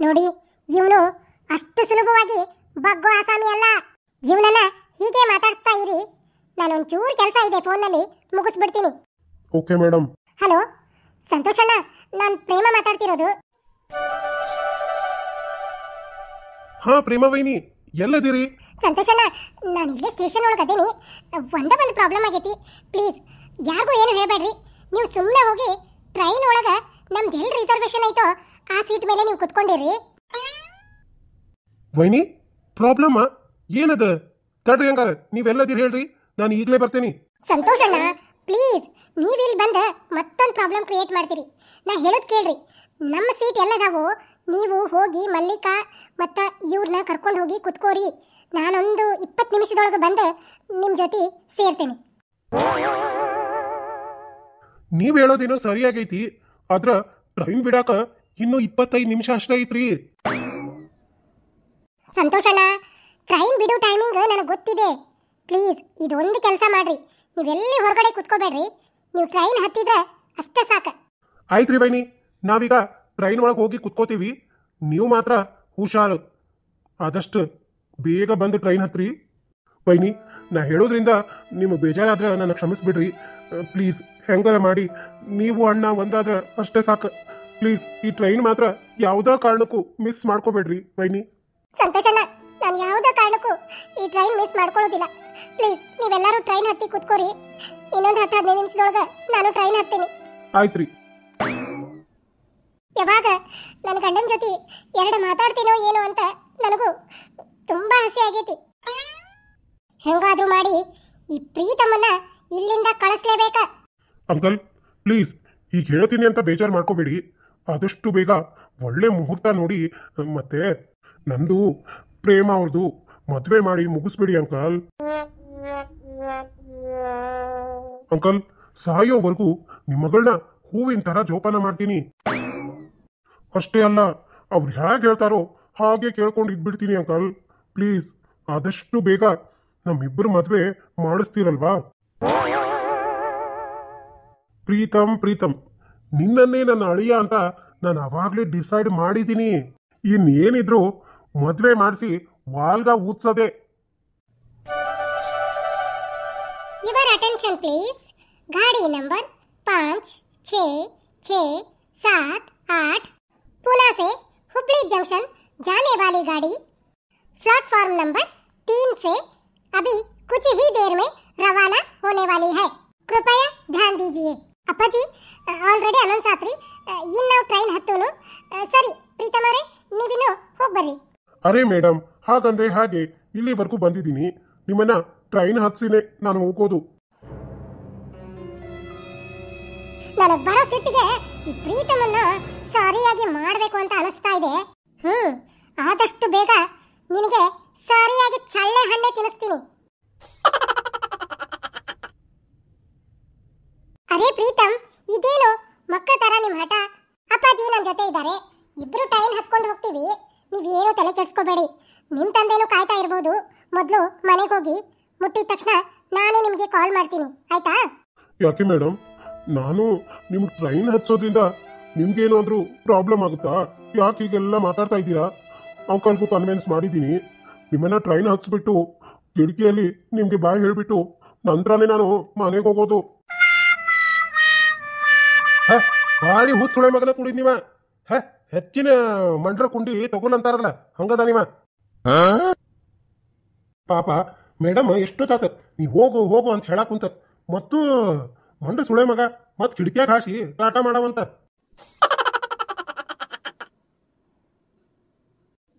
ನೋಡಿ, ಇವನು ಅಷ್ಟು ಸುಲಭವಾಗಿ ಬಗ್ಗೋ ಆಸಾಮಿ ಅಲ್ಲ. ಇವನನ್ನ ಹೀಗೆ ಮಾತಾಡ್ತಾ ಇರಿ. ನಾನೊಂಚೂರು ಕೆಲಸ ಇದೆ, ಫೋನ್ನಲ್ಲಿ ಮುಗಿಸ್ಬಿಡ್ತೀನಿ. Okay madam. ಹಲೋ ಸಂತೋಷಣ್ಣ, ನಾನು ಪ್ರೇಮ ಮಾತಾಡ್ತಿರೋದು. ಹಾ ಪ್ರೇಮ ವೈನಿ, ಎಲ್ಲದಿರಿ? ಸಂತೋಷಣ್ಣ, ನಾನು ಇಲ್ಲೇ ಸ್ಟೇಷನ್ ಒಳಗೆ ಅದೇನಿ. ಒಂದು ಪ್ರಾಬ್ಲಮ್ ಆಗೈತಿ. ಪ್ಲೀಸ್ ಯಾರಿಗೂ ಏನು ಹೇಳಬೇಡ್ರಿ. ನೀವು ಸುಮ್ಮನೆ ಹೋಗಿ ಟ್ರೈನ್ ಒಳಗೆ ನಮ್ದು ಎಲ್ಲಿ ರಿಸರ್ವೇಶನ್ ಐತೋ ಆ ಸೀಟ್ ಮೇಲೆ ನೀವು ಕುತ್ಕೊಂಡಿರಿ. ವೈನಿ, ಪ್ರಾಬ್ಲಮ್ ಏನದ? ತಡ್ರಿ, ಹಂಗಾರ ನೀವೆಲ್ಲದಿರಿ ಹೇಳ್ರಿ, ನಾನು ಈಗಲೇ ಬರ್ತೇನೆ. ಸಂತೋಷಣ್ಣ ಪ್ಲೀಸ್, ನೀವು ಇಲ್ಲಿ ಬಂದು ಮತ್ತೊಂದು ಪ್ರಾಬ್ಲಮ್ ಕ್ರಿಯೇಟ್ ಮಾಡ್ತೀರಿ. ನಾ ಹೇಳೋದು ಕೇಳ್ರಿ. ನಮ್ಮ ಸೀಟ್ ಎಲ್ಲದಾವು, ನೀವು ಹೋಗಿ ಮಲ್ಲಿಕಾ ಮತ್ತು ಇವ್ರನ್ನ ಕರ್ಕೊಂಡು ಹೋಗಿ ಕುತ್ಕೋರಿ. ನಾನೊಂದು 20 ನಿಮಿಷದೊಳಗೆ ಬಂದು ನಿಮ್ಮ ಜೊತೆ ಸೇರ್ತೇನೆ. ನೀವ್ ಹೇಳೋದೇನೋ ಸರಿಯಾಗೈತಿ, ಆದ್ರ ಟ್ರೈನ್ ಬಿಡಾಕ ಇನ್ನು 25 ನಿಮಿಷ ಅಷ್ಟೇ ಐತ್ರಿ. ಸಂತೋಷಣ್ಣ, ಟ್ರೈನ್ ಬಿಡೋ ಟೈಮಿಂಗ್ ನನಗೆ ಗೊತ್ತಿದೆ. ಪ್ಲೀಸ್ ಇದೊಂದು ಕೆಲಸ ಮಾಡ್ರಿ, ನೀವೆಲ್ಲಿ ಹೊರಗಡೆ ಕುತ್ಕೋಬೇಡ್ರಿ. ನೀವು ಟ್ರೈನ್ ಹತ್ತಿದ್ರೆ ಅಷ್ಟೇ ಸಾಕು. ಆಯ್ತ್ರಿ ಬೈನಿ, ನಾವೀಗ ಟ್ರೈನ್ ಒಳಗೆ ಹೋಗಿ ಕುತ್ಕೋತೀವಿ. ನೀವು ಮಾತ್ರ ಹುಷಾರು, ಆದಷ್ಟು ಬೇಗ ಬಂದು ಟ್ರೈನ್ ಹತ್ರಿ. ಬೈನಿ, ನಾ ಹೇಳೋದ್ರಿಂದ ನಿಮಗೆ ಬೇಜಾರಾದ್ರೆ ನನ್ನ ಕ್ಷಮಿಸ್ಬಿಡ್ರಿ. ಪ್ಲೀಸ್ ಹೆಂಗಾರ ಮಾಡಿ ನೀವು ಅಣ್ಣ ಒಂದಾದ್ರೆ ಅಷ್ಟೇ ಸಾಕು. ಪ್ಲೀಸ್ ಈ ಟ್ರೈನ್ ಮಾತ್ರ ಯಾವುದೇ ಕಾರಣಕ್ಕೂ ಮಿಸ್ ಮಾಡ್ಕೋಬೇಡ್ರಿ ಬೈನಿ. ಸಂತೋಷಣ್ಣ, ನಾನು ಯಾವುದೇ ಕಾರಣಕ್ಕೂ ಈ ಟ್ರೈನ್ ಮಿಸ್ ಮಾಡ್ಕೊಳ್ಳೋದಿಲ್ಲ. ಪ್ಲೀಸ್ ನೀವೆಲ್ಲರೂ ಟ್ರೈನ್ ಹತ್ತಿ ಕುತ್ಕೋರಿ. ಇನ್ನೊಂದು 10-15 ನಿಮಿಷದೊಳಗೆ ನಾನು ಟ್ರೈನ್ ಹತ್ತೀನಿ. ಆಯ್ತ್ರಿ. ಯಾವಾಗ ನನ್ನ ಗಂಡನ ಜೊತೆ ಎರಡು ಮಾತಾಡ್ತೀನೋ ಏನೋ ಅಂತ ನನಗೂ ತುಂಬಾ ಆಸೆ ಆಗೈತಿ. ಹೆಂಗಾದ್ರೂ ಮಾಡಿ ಈ ಪ್ರೀತಮ್ಮನ್ನ ಇಲ್ಲಿಂದ ಕಳಿಸ್ಲೇಬೇಕ. ಅಂಕಲ್ ಪ್ಲೀಸ್, ಈಗ ಹೇಳ್ತೀನಿ ಅಂತ ಬೇಜಾರು ಮಾಡ್ಕೋಬೇಡಿ. ಆದಷ್ಟು ಬೇಗ ಒಳ್ಳೆ ಮುಹೂರ್ತ ನೋಡಿ ಮತ್ತೆ ನಂದು ಪ್ರೇಮ ಅವ್ರದ್ದು ಮದುವೆ ಮಾಡಿ ಮುಗಿಸ್ಬಿಡಿ ಅಂಕಲ್. ಅಂಕಲ್, ಸಾಯೋವರೆಗೂ ನಿಮ್ಮ ಮಗಳನ್ನ ಹೂವಿನ ತರ ಜೋಪಾನ ಮಾಡ್ತೀನಿ. ಅಷ್ಟೇ ಅಲ್ಲ, ಅವ್ರು ಹೇಗೆ ಹೇಳ್ತಾರೋ ಹಾಗೆ ಕೇಳ್ಕೊಂಡು ಇದ್ಬಿಡ್ತೀನಿ ಅಂಕಲ್. ಪ್ಲೀಸ್ ಆದಷ್ಟು ಬೇಗ ನಮ್ಮಿಬ್ಬರು ಮದುವೆ ಮಾಡಿಸ್ತೀರಲ್ವಾ? ಪ್ರೀತಮ್, ನಿನ್ನನ್ನೇ ನನ್ನ ಅಳಿಯ ಅಂತ ನಾನು ಅವಾಗಲೇ ಡಿಸೈಡ್ ಮಾಡಿದ್ದೀನಿ. ಇನ್ನೇನಿದ್ರು ಮದುವೆ ಮಾಡಿಸಿ ವಾಲ್ಗ ಊದ್ಸೋದೆ. Your attention please. ಗಾಡಿ ನಂಬರ್ 56667 पुणे से हुबली जंक्शन जाने वाली गाड़ी प्लेटफॉर्म नंबर 3 से अभी कुछ ही देर में रवाना होने वाली है. कृपया ध्यान दीजिए. अप्पाजी ऑलरेडी अनौन्स आत्रि. ಇನ್ನು ಟ್ರೈನ್ ಹತ್ತೋನು. ಸರಿ ಪ್ರೀತಮ್ ಅವರೇ, ನೀವಿನ್ನು ಹೋಗಿ ಬರ್ರಿ. ಅರೆ ಮೇಡಮ್, ಹಾಗಂದ್ರೆ ಹಾಗೆ ಇಲ್ಲಿವರೆಗೂ ಬಂದಿದ್ದೀನಿ. ನಿಮ್ಮನ್ನ ಟ್ರೈನ್ ಹತ್ಸಿನೇ ನಾನು ಹೋಗೋದು. ನನಗೆ ಬರೋ ಸಿಟ್ಟಿಗೆ ಈ ಪ್ರೀತಮನ್ನ ಸರಿಯಾಗಿ ಮಾಡಬೇಕು ಅಂತ ಅನಿಸ್ತಾ ಇದೆ. ಆದಷ್ಟು ಬೇಗ ನಿನಗೆ ಸರಿಯಾಗಿ ಚಳ್ಳೆ ಹಣ್ಣೆ ತಿನ್ನಿಸ್ತೀನಿ. ಅರೆ ಪ್ರೀತಮ್, ಇದೇನು ಮಕ್ಕಳ ತರ ನಿಮ್ಮ ಹಠ? ಅಪ್ಪಾಜಿ ನನ್ನ ಜೊತೆ ಇದ್ದಾರೆ, ಇಬ್ರು ಟ್ರೈನ್ ಹತ್ಕೊಂಡು ಹೋಗ್ತೀವಿ. ನೀವೇನು ತಲೆ ಕೆಡಿಸ್ಕೋಬೇಡಿ. ನಿಮ್ಮ ತಂದೆನೂ ಕಾಯ್ತಾ ಇರ್ಬೋದು. ಮೊದಲು ಮನೆಗೆ ಹೋಗಿ ಮುಟ್ಟಿದ ತಕ್ಷಣ ನಾನೇ ನಿಮಗೆ ಕಾಲ್ ಮಾಡ್ತೀನಿ, ಆಯ್ತಾ? ಯಾಕೆ ಮೇಡಮ್, ನಾನು ನಿಮ್ಗೆ ಟ್ರೈನ್ ಹತ್ಸೋದ್ರಿಂದ ನಿಮ್ಗೇನಾದ್ರೂ ಪ್ರಾಬ್ಲಮ್ ಆಗುತ್ತಾ? ಯಾಕೆ ಹೀಗೆಲ್ಲ ಮಾತಾಡ್ತಾ ಇದ್ದೀರಾ? ಅಂಕಲ್ಗೂ ಕನ್ವಿನ್ಸ್ ಮಾಡಿದ್ದೀನಿ. ನಿಮ್ಮನ್ನ ಟ್ರೈನ್ ಹತ್ಸ್ಬಿಟ್ಟು ಕಿಟಕಿಯಲ್ಲಿ ನಿಮ್ಗೆ ಬಾಯ್ ಹೇಳ್ಬಿಟ್ಟು ನಂತರನೇ ನಾನು ಮನೆಗೆ ಹೋಗೋದು. ಭಾರಿ ಹುಚ್ಚುಳೆ ಮಗನ ಕುಡಿದ್ ನೀವ. ಹೆಚ್ಚಿನ ಮಂಡ್ರ ಕುಂಡಿ ತಗೊಳ್ಳಂತಾರಲ್ಲ, ಹಂಗದ ನೀವ. ಪಾಪ ಮೇಡಮ್ ಎಷ್ಟೊತ್ತಾತ ನೀ ಹೋಗು ಹೋಗು ಅಂತ ಹೇಳಕ್ ಕುಂತ, ಮತ್ತು ಮಂಡ್ರ ಸುಳೆ ಮಗ ಮತ್ ಕಿಟಕಿಯಾಗ ಹಾಸಿ ಟಾಟಾ ಮಾಡವಂತ.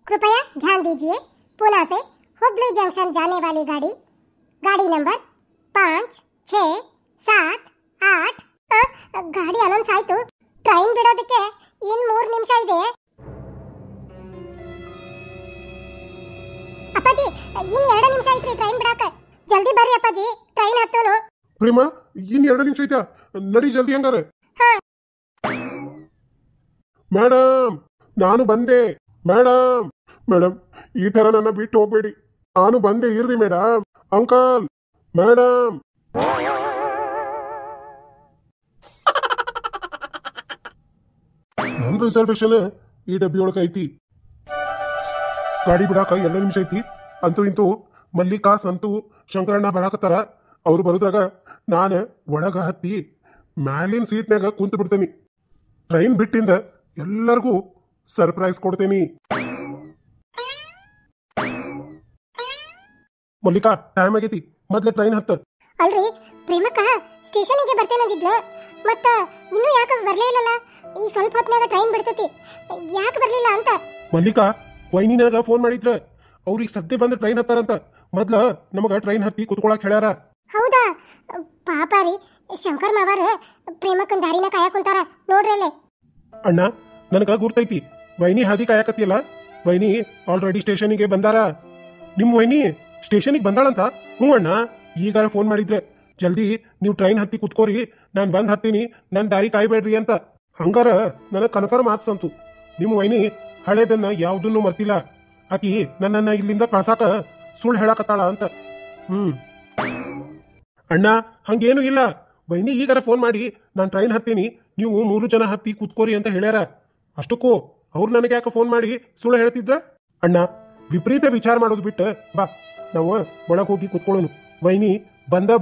कृपया ध्यान दीजिए. पुणे से हुबली जंक्शन जाने वाली गाड़ी नंबर 567 ಗಾಡಿ ಅನೌನ್ಸ್ ಆಯ್ತು. ಟ್ರೈನ್ ಬಿಡೋದಕ್ಕೆ ಇನ್ನು 3 ನಿಮಿಷ ಇದೆ. ಅಪ್ಪಾಜಿ ಇನ್ನು 2 ನಿಮಿಷ ಐತ್ರಿ ಟ್ರೈನ್ ಬಿಡಾಕ. ಜಲ್ದಿ ಬರ್ರಿ ಅಪ್ಪಾಜಿ, ಟ್ರೈನ್ ಹತ್ತೋನು. ಪ್ರೇಮ, ಇನ್ನು 2 ನಿಮಿಷ ಐತಾ? ನಡಿ ಜಲ್ದಿ ಹಂಗಾರೆ. ಮೇಡಮ್, ನಾನು ಬಂದೆ. ಮೇಡಮ್ ಈ ತರ ನನ್ನ ಬಿಟ್ಟು ಹೋಗ್ಬೇಡಿ. ನಾನು ಬಂದೆ ಇರ್ರಿ ಮೇಡಮ್. Uncle, madam. ನನ್ನ ರಿಸರ್ವೇಶನ್ ಈ ಡಬ್ಬಿ ಒಳಗೆ ಐತಿ. ಗಾಡಿ ಬಿಡಾಕ ಎಲ್ಲ ನಿಮಿಷ ಐತಿ. ಅಂತೂ ಇಂತೂ ಮಲ್ಲಿಕಾ, ಸಂತು, ಶಂಕರಣ್ಣ ಬರಾಕತ್ತಾರ. ಅವ್ರು ಬರೋದ್ರಾಗ ನಾನು ಒಳಗ ಹತ್ತಿ ಮ್ಯಾಲಿನ ಸೀಟ್ನಾಗ ಕುಂತು ಬಿಡ್ತೇನಿ. ಟ್ರೈನ್ ಬಿಟ್ಟಿಂದ ಎಲ್ಲರಿಗೂ ಸರ್ಪ್ರೈಸ್ ಕೊಡ್ತೇನಿ. ಮಲ್ಲಿಕಾ, ಟೈಮ್ ಆಗೈತಿ, ಮೊದ್ಲು ಟ್ರೈನ್ ಹತ್ತ. ಅಲ್ರಿ ಪ್ರೇಮಕ್ಕ ಸ್ಟೇಷನ್ಗೆ ಬರ್ತೇನಂದಿದ್ಲ, ಮತ್ತ ಇನ್ನೂ ಯಾಕೆ ಬರ್ಲೇ ಇಲ್ಲಲ್ಲ? ಈ ಸ್ವಲ್ಪ ಹೊತ್ನಾಗ ಟ್ರೈನ್ ಬಿಡ್ತೈತಿ, ಯಾಕೆ ಬರ್ಲಿಲ್ಲ ಅಂತ. ಮಲ್ಲಿಕಾ, ವೈನಿ ನನಗ ಫೋನ್ ಮಾಡಿದ್ರ, ಅವ್ರಿಗೆ ಸದ್ಯ ಬಂದ ಟ್ರೈನ್ ಹತ್ತಾರಂತ. ಮೊದ್ಲ ನಮಗ ಟ್ರೈನ್ ಹತ್ತಿ ಕುತ್ಕೊಳಕ್ ಹೇಳ್ಯಾರ. ಹೌದಾ? ಪಾಪ ರೀ, ಶಂಕರ್ ಮಾವಾರ ಪ್ರೇಮಕ್ಕನ್ ದಾರಿನ ಕಾಯಕ್ ಕುಂತಾರ ನೋಡ್ರಿ ಅಲ್ಲೇ. ಅಣ್ಣ, ನನಗ ಗುರ್ತೈತಿ, ವೈನಿ ಹಾದಿ ಕಾಯಕತ್ತಿಯಲ್ಲ. ವೈನಿ ಆಲ್ರೆಡಿ ಸ್ಟೇಷನ್ಗೆ ಬಂದಾರ. ನಿಮ್ ವೈನಿ ಸ್ಟೇಷನ್ಗೆ ಬಂದಾಳಂತ? ಹ್ಞೂ ಅಣ್ಣ, ಈಗಾರ ಫೋನ್ ಮಾಡಿದ್ರೆ ಜಲ್ದಿ ನೀವು ಟ್ರೈನ್ ಹತ್ತಿ ಕುತ್ಕೋರಿ, ನಾನು ಬಂದ್ ಹತ್ತೀನಿ, ನನ್ನ ದಾರಿ ಕಾಯ್ಬೇಡ್ರಿ ಅಂತ. ಹಂಗಾರ ನನಗೆ ಕನ್ಫರ್ಮ್ ಆತ್ಸಂತು, ನಿಮ್ಮ ವೈನಿ ಹಳೇದನ್ನ ಯಾವುದನ್ನು ಮರ್ತಿಲ್ಲ. ಆಕಿ ನನ್ನನ್ನ ಇಲ್ಲಿಂದ ಕಳ್ಸಾಕ ಸುಳ್ಳು ಹೇಳಕತ್ತಾಳ ಅಂತ. ಅಣ್ಣ, ಹಂಗೇನು ಇಲ್ಲ. ವೈನಿ ಈಗಾರ ಫೋನ್ ಮಾಡಿ ನಾನು ಟ್ರೈನ್ ಹತ್ತೀನಿ, ನೀವು 3 ಜನ ಹತ್ತಿ ಕುತ್ಕೋರಿ ಅಂತ ಹೇಳ್ಯಾರ. ಅಷ್ಟಕ್ಕೂ ಅವ್ರು ನನಗೆ ಯಾಕೆ ಫೋನ್ ಮಾಡಿ ಸುಳ್ಳು ಹೇಳ್ತಿದ್ರ? ಅಣ್ಣ, ವಿಪರೀತ ವಿಚಾರ ಮಾಡೋದು ಬಿಟ್ಟು ಬಾ, ನಾವು ಒಳಗೆ ಹೋಗಿ ಕುತ್ಕೊಳ್ಳೋನು. ವೈನಿ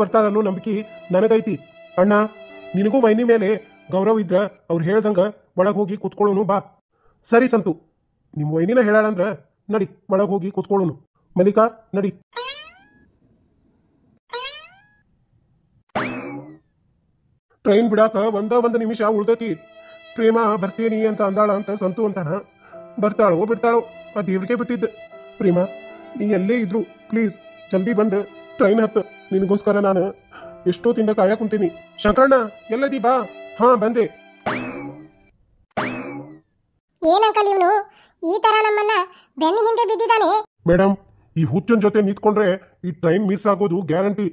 ಬರ್ತಾರ ಅನ್ನೋ ನಂಬಿಕೆ ನನಗೈತಿ. ಅಣ್ಣ, ನಿನಗೂ ವೈನಿ ಮೇಲೆ ಗೌರವ ಇದ್ರ ಅವ್ರು ಹೇಳ್ದಂಗ ಒಳಗೆ ಹೋಗಿ ಕುತ್ಕೊಳ್ಳೋನು, ಬಾ. ಸರಿ ಸಂತು, ನಿಮ್ಮ ವೈನಿನ ಹೇಳಾಳಂದ್ರ ನಡಿ, ಒಳಗೆ ಹೋಗಿ ಕುತ್ಕೊಳ್ಳೋನು. ಮಲ್ಲಿಕಾ, ನಡಿ. ಟ್ರೈನ್ ಬಿಡಾಕ ಒಂದು ನಿಮಿಷ ಉಳ್ದೈತಿ. ಪ್ರೇಮ ಬರ್ತೇನಿ ಅಂತ ಅಂದಾಳ ಅಂತ ಸಂತು ಅಂತಾನ. ಬರ್ತಾಳೋ ಬಿಡ್ತಾಳೋ ಆ ದೇವ್ರಿಗೆ ಬಿಟ್ಟಿದ್ದು. ಪ್ರೇಮ, ನೀ ಎಲ್ಲೇ ಇದ್ರು ಪ್ಲೀಸ್ ಜಲ್ದಿ ಬಂದು ಟ್ರೈನ್ ಹತ್ತು. ನಿನಗೋಸ್ಕರ ನಾನು ಎಷ್ಟೊತ್ತಿಂದ ಕಾಯ ಕುಂತೀನಿ. ಶಂಕರಣ್ಣ, ಎಲ್ಲದಿ? ಬಾ. ಹಾ, ಬಂದೆ. ಏನಂಕಲ್ ಇವನು ಈ ತರ ನಮ್ಮನ್ನ ಬೆನ್ನ ಹಿಂದೆ ಬಿದ್ದಿದ್ದಾನೆ? ಮೇಡಮ್, ಈ ಹುಚ್ಚನ್ ಜೊತೆ ನಿಂತ್ಕೊಂಡ್ರೆ ಈ ಟ್ರೈನ್ ಮಿಸ್ ಆಗೋದು ಗ್ಯಾರಂಟಿ.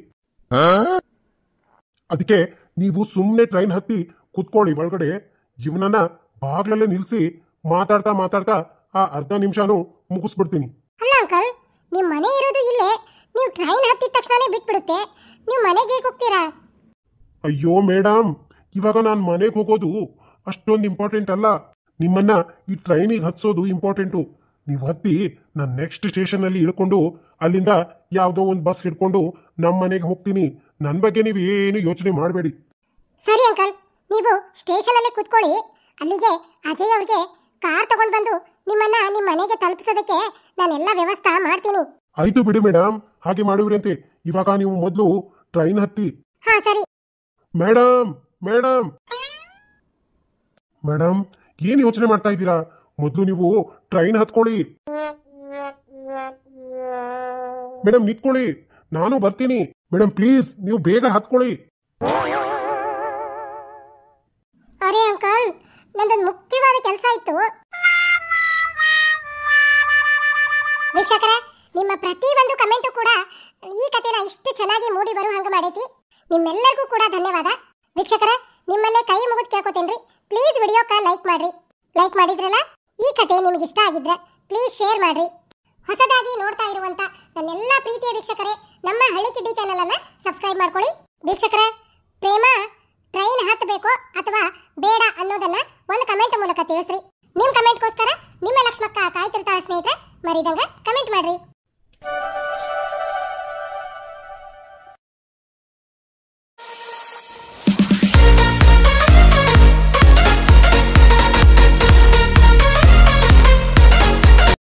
ಅದಕ್ಕೆ ನೀವು ಸುಮ್ಮನೆ ಟ್ರೈನ್ ಹತ್ತಿ ಕುತ್ಕೊಳ್ಳಿ ಒಳಗಡೆ. ಇವನನ್ನ ಬಾಗ್ಲಲ್ಲೇ ನಿಲ್ಸಿ ಮಾತಾಡ್ತಾ ಆ ಅರ್ಧ ನಿಮಿಷನೂ ಮುಗಿಸ್ಬಿಡ್ತೀನಿ. ಅಲ್ಲ ಅಂಕಲ್, ನಿಮ್ ಮನೆ ಇರೋದು ಇಲ್ಲೇ, ನೀವು ಟ್ರೈನ್ ಹತ್ತಿದ ತಕ್ಷಣನೇ ಬಿಟ್ಬಿಡುತ್ತೆ, ನೀವು ಮನೆಗೆ ಹೋಗ್ತೀರಾ? ಅಯ್ಯೋ ಮೇಡಮ್, ಇವಾಗ ನಾನು ಮನೆಗೆ ಹೋಗೋದು ಅಷ್ಟೊಂದು ಇಂಪಾರ್ಟೆಂಟ್ ಅಲ್ಲ. ನಿಮ್ಮನ್ನ ಈ ಟ್ರೈನಿಗೆ ಹತ್ಸೋದು ಇಂಪಾರ್ಟೆಂಟು. ನೀವು ಹತ್ತಿ ನಾನು ನೆಕ್ಸ್ಟ್ ಸ್ಟೇಷನಲ್ಲಿ ಇಳ್ಕೊಂಡು ಅಲ್ಲಿಂದ ಯಾವುದೋ ಒಂದು ಬಸ್ ಹಿಡ್ಕೊಂಡು ನಮ್ಮ ಮನೆಗೆ ಹೋಗ್ತೀನಿ. ನನ್ನ ಬಗ್ಗೆ ನೀವು ಏನು ಯೋಚನೆ ಮಾಡಬೇಡಿ. ಸರಿ ಅಂಕಲ್, ನೀವು ಸ್ಟೇಷನ್ ಅಲ್ಲೇ ಕೂತ್ಕೊಳ್ಳಿ. ಅಲ್ಲಿಗೆ ಅಜಯ್ ಅವ್ರಿಗೆ ಕಾರ್ ತಗೊಂಡು ಬಂದು ನಿಮ್ಮನ್ನ ನಿಮ್ಮ ಮನೆಗೆ ತಲುಪಿಸೋದಕ್ಕೆ ನಾನೆಲ್ಲ ವ್ಯವಸ್ಥೆ ಮಾಡ್ತೀನಿ. ಆಯ್ತು ಬಿಡಿ ಮೇಡಮ್, ಹಾಗೆ ಮಾಡಿವ್ರಂತೆ. ಇವಾಗ ನೀವು ಮೊದಲು ಟ್ರೈನ್ ಹತ್ತಿ. ಹಾ ಸರಿ. ಮೇಡಮ್ ಮೇಡಮ್ ಮೇಡಮ್, ಏನ್ ಯೋಚನೆ ಮಾಡ್ತಾ ಇದ್ದೀರಾ? ಮೊದಲು ನೀವು ಟ್ರೈನ್ ಹತ್ಕೊಳ್ಳಿ. ಮೇಡಮ್ ನಿಂತ್ಕೊಳ್ಳಿ, ನಾನು ಬರ್ತೀನಿ. ಮೇಡಮ್ ಪ್ಲೀಸ್, ನೀವು ಬೇಗ ಹತ್ಕೊಳ್ಳಿ. ಅರೆ ಅಂಕಲ್, ನಂದೊಂದು ಮುಖ್ಯವಾದ ಕೆಲಸ ಇತ್ತು. ವೀಕ್ಷಕರೇ, ನಿಮ್ಮ ಪ್ರತಿ ಒಂದು ಕಮೆಂಟು ಕೂಡ ಈ ಕಥೆನ ಇಷ್ಟು ಚೆನ್ನಾಗಿ ಮೂಡಿ ಬರೋ ಹಂಗೆ ಮಾಡೈತಿ. ನಿಮ್ಮೆಲ್ಲರಿಗೂ ಕೂಡ ಧನ್ಯವಾದ. ವೀಕ್ಷಕರೇ, ನಿಮ್ಮಲ್ಲೇ ಕೈ ಮುಗಿದು ಕೇಳ್ಕೊತೇನ್ರಿ, ಪ್ಲೀಸ್ ವಿಡಿಯೋಕ್ಕೆ ಲೈಕ್ ಮಾಡ್ರಿ. ಲೈಕ್ ಮಾಡಿದ್ರಲ್ಲ, ಈ ಕಥೆ ನಿಮಗೆ ಇಷ್ಟ ಆಗಿದ್ರೆ ಪ್ಲೀಸ್ ಶೇರ್ ಮಾಡ್ರಿ. ಹೊಸದಾಗಿ ನೋಡ್ತಾ ಇರುವಂತ ನನ್ನೆಲ್ಲ ಪ್ರೀತಿಯ ವೀಕ್ಷಕರೇ, ನಮ್ಮ ಹಳ್ಳಿ ಕಿಡ್ಡಿ ಚಾನೆಲ್ ಅನ್ನ ಸಬ್ಸ್ಕ್ರೈಬ್ ಮಾಡ್ಕೊಳ್ಳಿ. ವೀಕ್ಷಕರೇ, ಪ್ರೇಮ ಟ್ರೈನ್ ಹತ್ತಬೇಕೋ ಅಥವಾ ಬೇಡ ಅನ್ನೋದನ್ನ ಒಂದು ಕಮೆಂಟ್ ಮೂಲಕ ತಿಳಿಸ್ರಿ.